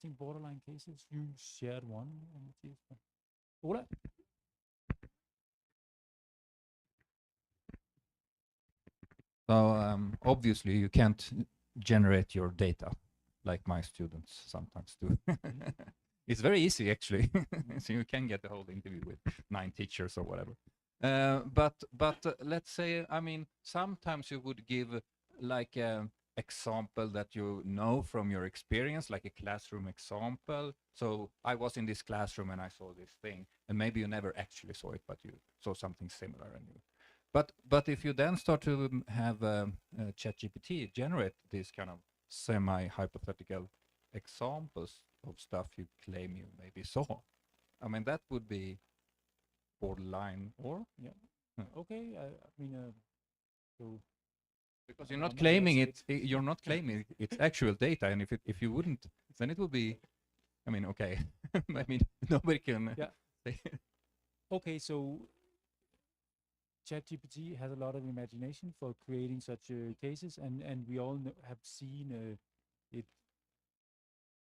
interesting borderline cases. You shared one. Ola? So obviously you can't generate your data like my students sometimes do. It's very easy actually. So you can get the whole interview with 9 teachers or whatever. But let's say, I mean, sometimes you would give like a example that you know from your experience, like a classroom example. So I was in this classroom and I saw this thing, and maybe you never actually saw it, but you saw something similar. And you, but if you then start to have ChatGPT generate these kind of semi-hypothetical examples of stuff you claim you maybe saw, I mean, that would be borderline, or Yeah. Okay. I mean, so because you're not claiming it, you're not claiming it's actual data, and if you wouldn't, then it would be, I mean, okay, I mean, nobody can. Yeah. Okay, so ChatGPT has a lot of imagination for creating such cases, and we all have seen it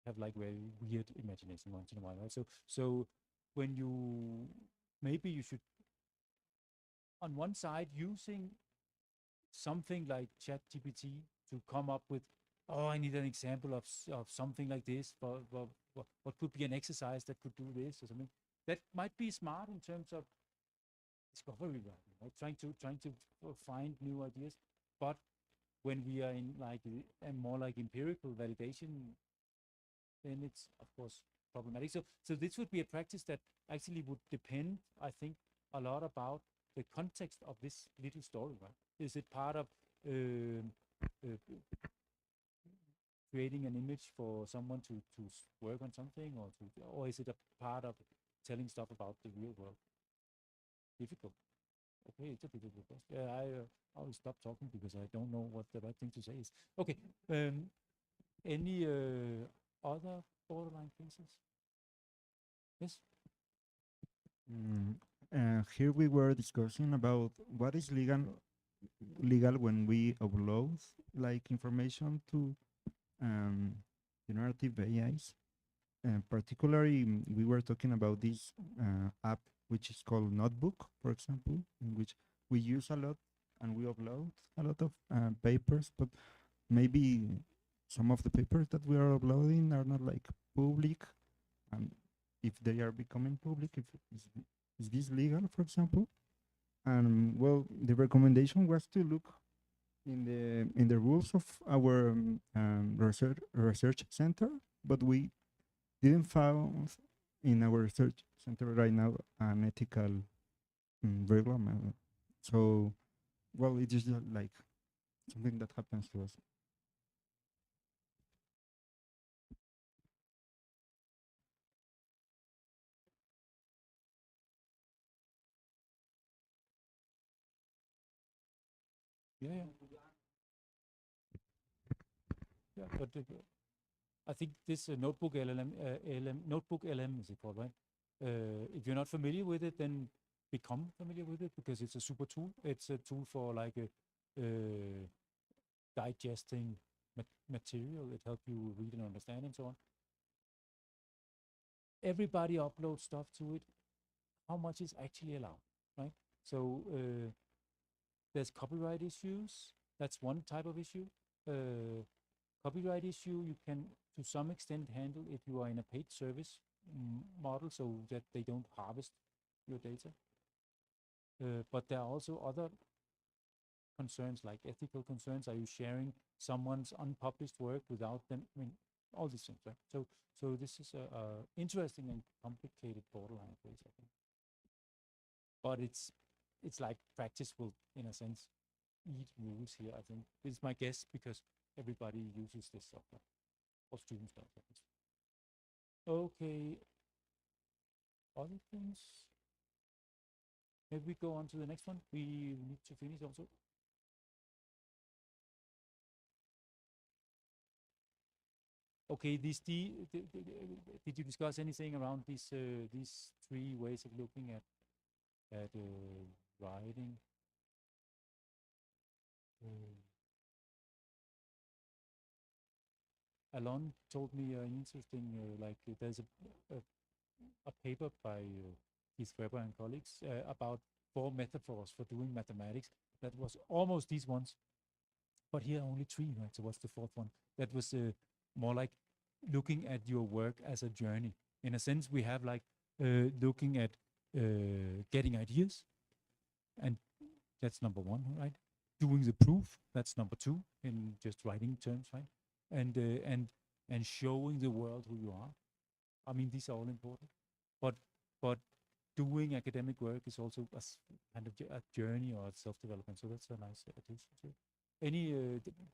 have like very weird imagination once in a while, right? So when you maybe you should on one side using something like ChatGPT to come up with, oh, I need an example of something like this. For what could be an exercise that could do this or something. That might be smart in terms of discovery writing, right? Trying to find new ideas. But when we are in like a more like empirical validation, then it's of course problematic. So this would be a practice that actually would depend, I think, a lot about the context of this little story, right? Is it part of creating an image for someone to work on something, or is it a part of telling stuff about the real world? Difficult. Okay, it's a difficult question. Yeah, I will stop talking because I don't know what the right thing to say is. Okay. Any other borderline cases? Yes. Here we were discussing about what is legal when we upload like information to generative AIs. Particularly, we were talking about this app which is called Notebook, for example, in which we use a lot and we upload a lot of papers, but maybe some of the papers that we are uploading are not like public, and if they are becoming public, if is this legal, for example? And well, the recommendation was to look in the rules of our research center, but we didn't found in our research center right now an ethical regulation. So, well, it is just like something that happens to us. Yeah. Yeah, but I think this notebook notebook LM is it called, right? If you're not familiar with it, then become familiar with it because it's a super tool. It's a tool for like digesting material. It helps you read and understand and so on. Everybody uploads stuff to it. How much is actually allowed, right? So there's copyright issues. That's one type of issue. Copyright issue you can to some extent handle if you are in a paid service model so that they don't harvest your data. But there are also other concerns like ethical concerns. Are you sharing someone's unpublished work without them? I mean, all these things, right? So this is a interesting and complicated borderline case, I think. But it's like practice will, in a sense, eat rules here, I think. This is my guess because everybody uses this software. Or students does at least. Okay. Other things? Maybe we go on to the next one. We need to finish also. Okay, did you discuss anything around these 3 ways of looking at writing? Alon told me an interesting, there's a paper by Keith Weber and colleagues about 4 metaphors for doing mathematics. That was almost these ones, but here are only 3, right? So what's the 4th one? That was more like looking at your work as a journey. In a sense, we have like looking at getting ideas, and that's number 1, right? Doing the proof, that's number 2 in just writing terms, right? And showing the world who you are. I mean, these are all important, but doing academic work is also a kind of a journey or self-development. So that's a nice addition to it. Any,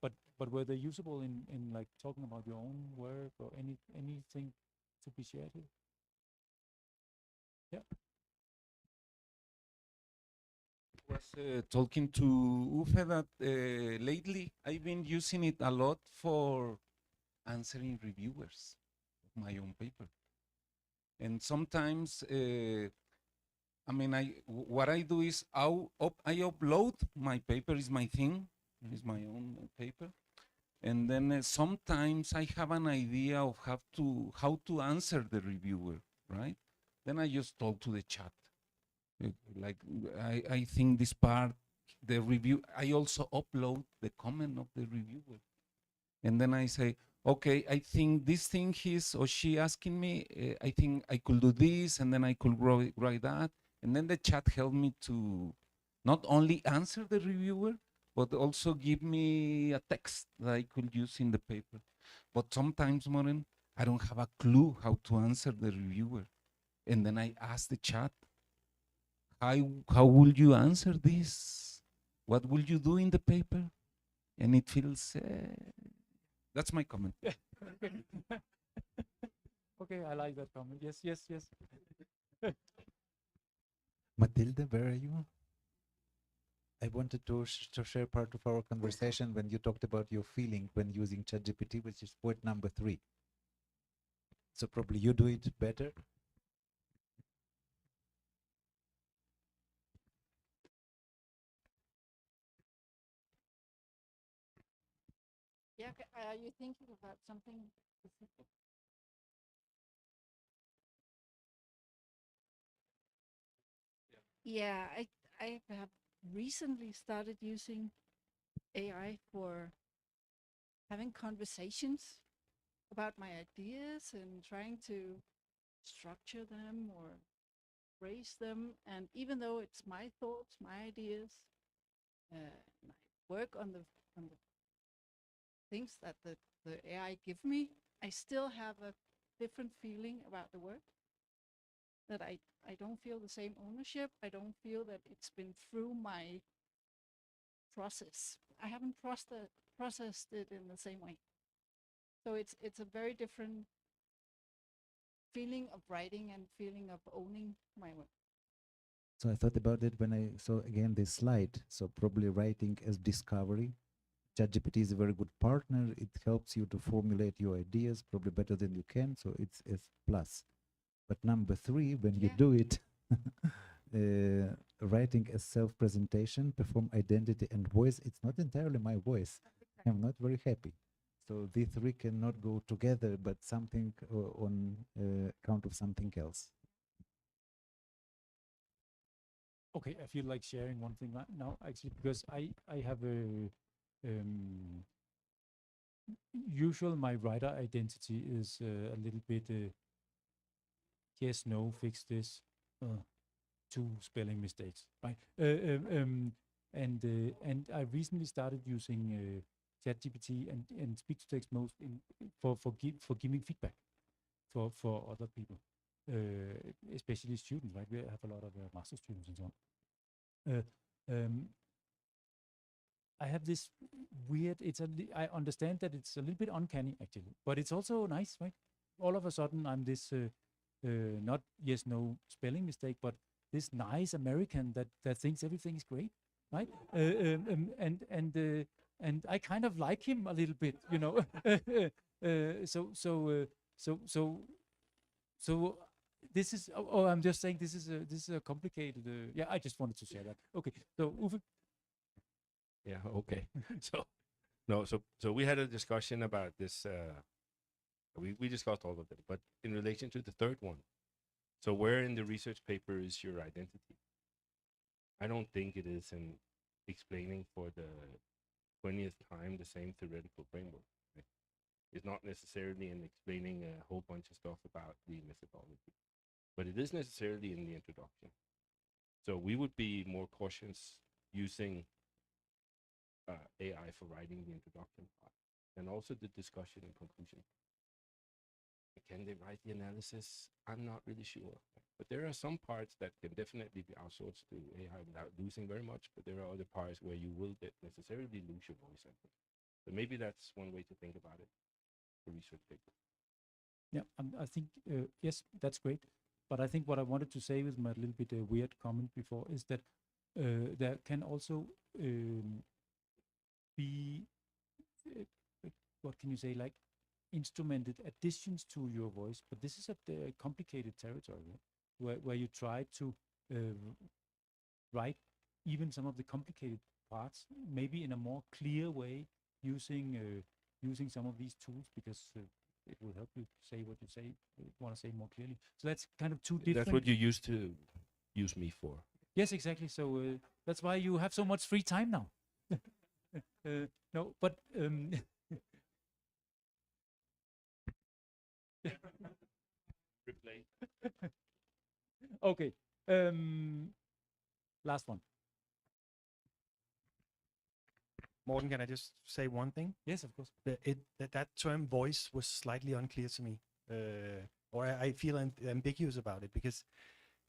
but were they usable in like talking about your own work or anything to be shared here? Yeah. Was talking to Uffe that lately I've been using it a lot for answering reviewers of my own paper. And sometimes, I mean, what I do is I upload my paper, is my thing, is my own paper. And then sometimes I have an idea of how to answer the reviewer, right? Then I just talk to the chat. Like, I think this part, the review, I also upload the comment of the reviewer. And then I say, okay, I think this thing he's or she asking me, I think I could do this, and then I could write that. And then the chat helped me to not only answer the reviewer, but also give me a text that I could use in the paper. But sometimes, Moren, I don't have a clue how to answer the reviewer. And then I ask the chat, how will you answer this? What will you do in the paper? And it feels, that's my comment. Okay, I like that comment. Yes, yes, yes. Matilda, where are you? I wanted to share part of our conversation when you talked about your feeling when using ChatGPT, which is point number 3. So probably you do it better. Yeah, are you thinking about something specific? Yeah, I have recently started using AI for having conversations about my ideas and trying to structure them or phrase them. And even though it's my thoughts, my ideas, and I work on the things that the AI give me, I still have a different feeling about the work. That I don't feel the same ownership. I don't feel that it's been through my process. I haven't processed it in the same way. So it's a very different feeling of writing and feeling of owning my work. So I thought about it when I saw again this slide. So probably writing as discovery. ChatGPT is a very good partner. It helps you to formulate your ideas probably better than you can. So it's plus. But number 3, when you do it, writing as self-presentation, perform identity and voice, it's not entirely my voice. I'm not very happy. So these 3 cannot go together, but something on account of something else. Okay, I feel like sharing one thing right now, actually, because I have a usual my writer identity is a little bit yes, no, fix this, 2 spelling mistakes, right? And I recently started using ChatGPT and speech-to-text most for giving feedback for other people, especially students, right? We have a lot of master students and so on. I have this weird. I understand that it's a little bit uncanny actually, but it's also nice, right? All of a sudden, I'm this not yes no spelling mistake, but this nice American that thinks everything is great, right? And I kind of like him a little bit, you know. So this is. Oh, I'm just saying this is a complicated. Yeah, I just wanted to share that. Okay, so Uffe. Yeah, okay. So we had a discussion about this We discussed all of them, but in relation to the third one, so where in the research paper is your identity? I don't think it is in explaining for the 20th time the same theoretical framework. Right? It's not necessarily in explaining a whole bunch of stuff about the methodology, but it is necessarily in the introduction. So we would be more cautious using AI for writing the introduction part, and also the discussion and conclusion. Can they write the analysis? I'm not really sure. But there are some parts that can definitely be outsourced to AI without losing very much, but there are other parts where you will necessarily lose your voice. I think. So maybe that's one way to think about it for research paper. Yeah, I think, yes, that's great. But I think what I wanted to say with my little bit weird comment before is that there can also be, what can you say, like instrumented additions to your voice, but this is a complicated territory, right? where you try to write even some of the complicated parts, maybe in a more clear way, using some of these tools, because it will help you say what you say, want to say more clearly. So that's kind of two different. That's what you used to use me for. Yes, exactly. So that's why you have so much free time now. No, but Replay. okay. Last one. Morten, can I just say one thing? Yes, of course. That term voice was slightly unclear to me, or I feel ambiguous about it, because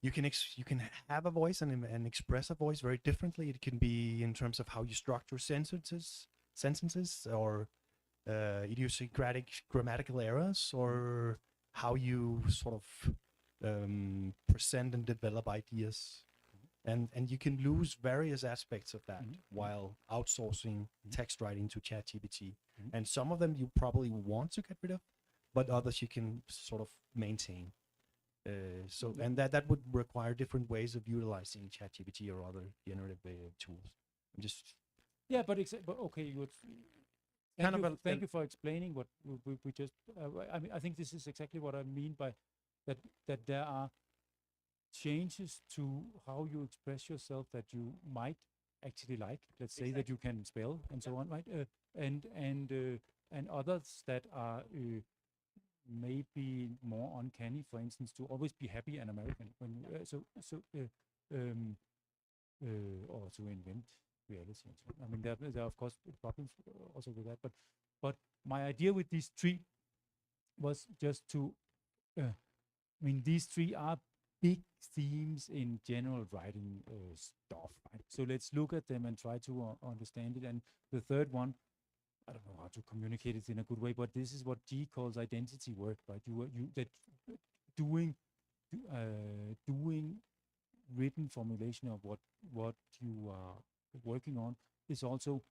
you can have a voice and express a voice very differently. It can be in terms of how you structure sentences, or idiosyncratic grammatical errors, or how you sort of present and develop ideas. And you can lose various aspects of that while outsourcing text writing to ChatGPT. And some of them you probably want to get rid of, but others you can sort of maintain. And that would require different ways of utilizing ChatGPT or other generative tools. Yeah, but okay, thank you for explaining what we just. I mean, I think this is exactly what I mean by that there are changes to how you express yourself that you might actually like. Let's say that you can spell and so on, right? And others that are maybe more uncanny. For instance, to always be happy and American when or to invent reality and so on. I mean, there are of course problems also with that, but my idea with these three was just to. I mean, these three are big themes in general writing stuff, right? So let's look at them and try to understand it. And the third one, I don't know how to communicate it in a good way, but this is what G calls identity work, right? Doing written formulation of what you are working on is also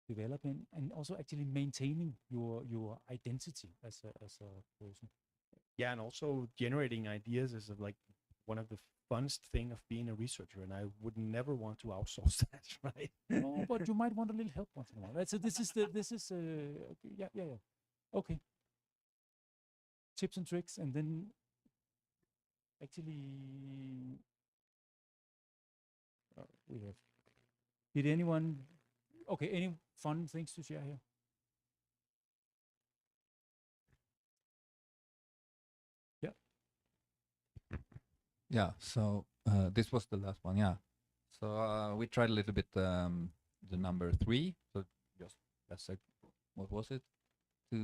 developing and also actually maintaining your identity as a person. Yeah, and also generating ideas is like one of the funnest thing of being a researcher, and I would never want to outsource that, right? No, but you might want a little help once in a while, right? So this is yeah. Okay. Tips and tricks, and then actually we have. Did anyone? Okay, any fun things to share here? Yeah, so this was the last one, yeah. So we tried a little bit the number 3. So just that's what was it? To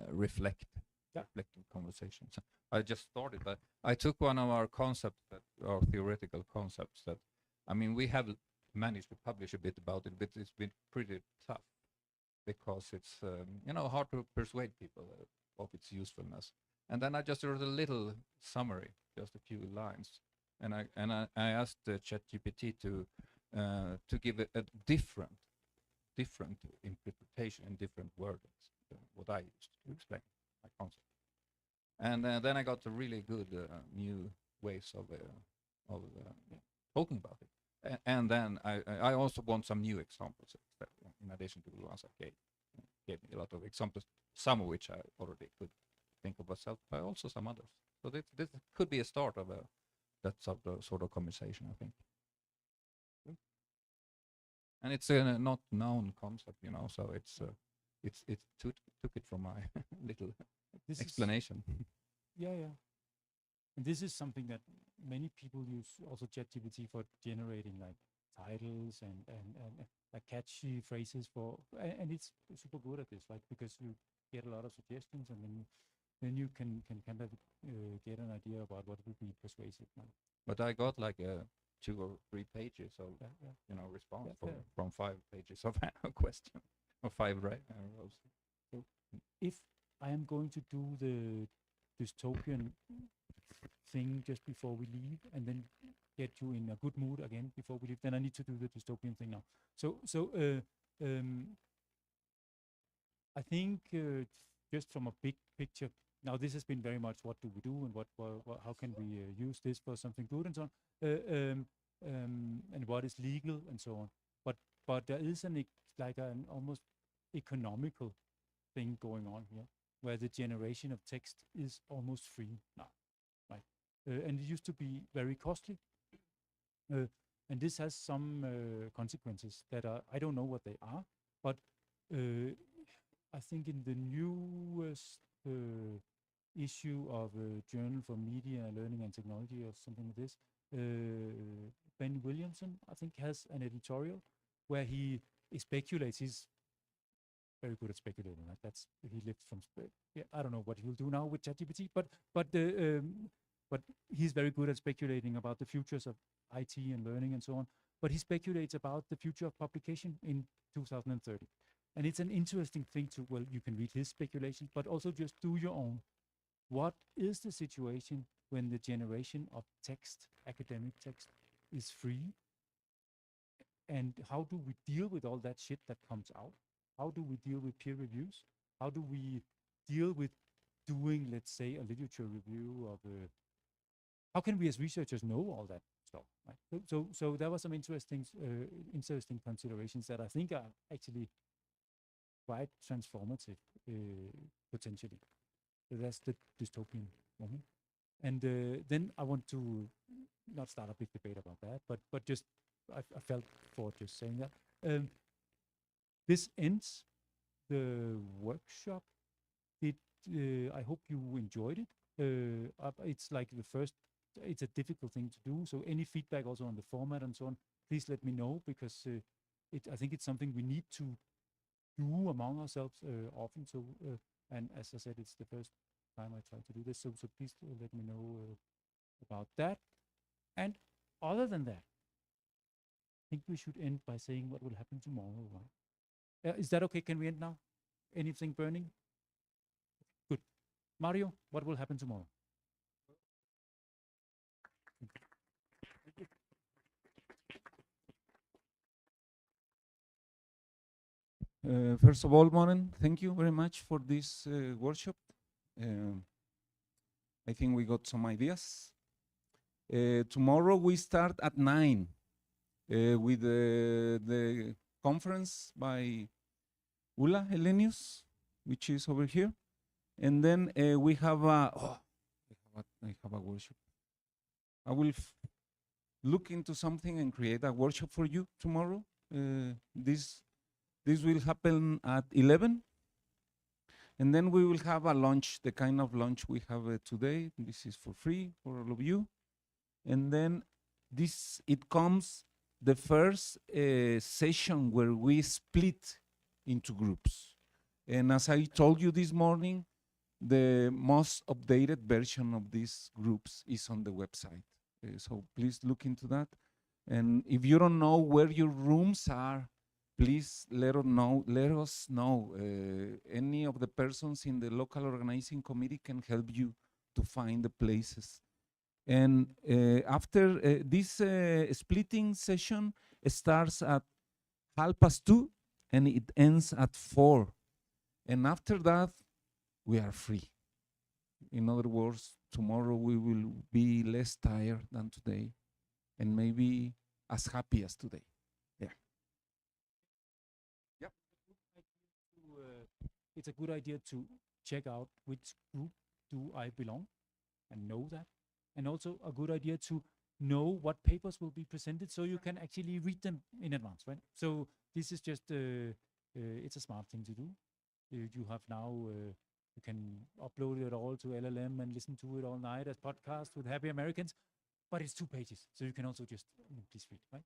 reflect the conversations. I just started, but I took one of our concepts, our theoretical concepts that, I mean, we have managed to publish a bit about it, but it's been pretty tough because it's hard to persuade people of its usefulness. And then I just wrote a little summary, just a few lines, and I asked ChatGPT to give a different interpretation and different wordings than what I used to explain my concept. And then I got a really good new ways of talking about it. And then I also want some new examples in addition to the ones I gave. gave me a lot of examples, some of which I already could think of myself, but also some others. So this could be a start of that sort of conversation, I think. And it's a not known concept, you know, so it took it from my little This explanation. Yeah. And this is something that many people use also ChatGPT for generating like titles and like catchy phrases and it's super good at this, right? Because you get a lot of suggestions and then you can kind of get an idea about what would be persuasive. Right? But I got like 2 or 3 pages of you know response from 5 pages of a question or 5 rows. So if I am going to do the dystopian thing just before we leave and then get you in a good mood again before we leave, then I need to do the dystopian thing now. So I think just from a big picture, now this has been very much what do we do and what how can we use this for something good and so on, and what is legal and so on. But there is like an almost economical thing going on here, where the generation of text is almost free now, right? And it used to be very costly, and this has some consequences that I don't know what they are, but I think in the newest issue of Journal for Media, Learning and Technology or something like this, Ben Williamson, I think, has an editorial where he speculates. He's very good at speculating. Right? He lived from. I don't know what he'll do now with ChatGPT, but he's very good at speculating about the futures of IT and learning and so on. But he speculates about the future of publication in 2030. And it's an interesting thing you can read his speculations, but also just do your own. What is the situation when the generation of text, academic text, is free? And how do we deal with all that shit that comes out? How do we deal with peer reviews? How do we deal with doing, let's say, a literature review of how can we as researchers know all that stuff? Right? So there were some interesting considerations that I think are actually quite transformative potentially. So that's the dystopian moment. And then I want to not start a big debate about that, but just I felt for just saying that. This ends the workshop. I hope you enjoyed it. It's like it's a difficult thing to do. So any feedback also on the format and so on, please let me know, because I think it's something we need to do among ourselves often. So and as I said, it's the first time I try to do this. So please let me know about that. And other than that, I think we should end by saying what will happen tomorrow. Right? Is that okay? Can we end now? Anything burning? Good. Mario, what will happen tomorrow? First of all, Moren, thank you very much for this workshop. I think we got some ideas. Tomorrow we start at 9 with the conference by Ula Helenius, which is over here. And then we have I have a workshop. I will look into something and create a workshop for you tomorrow. This will happen at 11. And then we will have a lunch, the kind of lunch we have today. This is for free for all of you. And then it comes the first session where we split into groups. And as I told you this morning, the most updated version of these groups is on the website. So please look into that. And if you don't know where your rooms are, please let us know. Any of the persons in the local organizing committee can help you to find the places. And after this splitting session starts at 2:30 and it ends at 4. And after that, we are free. In other words, tomorrow we will be less tired than today and maybe as happy as today. Yeah. Yep. it's a good idea to check out which group do I belong and know that. And also a good idea to know what papers will be presented so you can actually read them in advance, right? So this is just, it's a smart thing to do. You have now, you can upload it all to LLM and listen to it all night as podcast with happy Americans, but it's 2 pages. So you can also just, please read, right?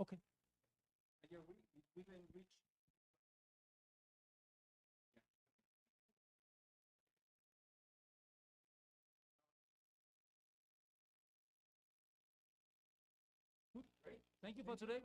Okay. We then reach. Good, great. Thank you for today.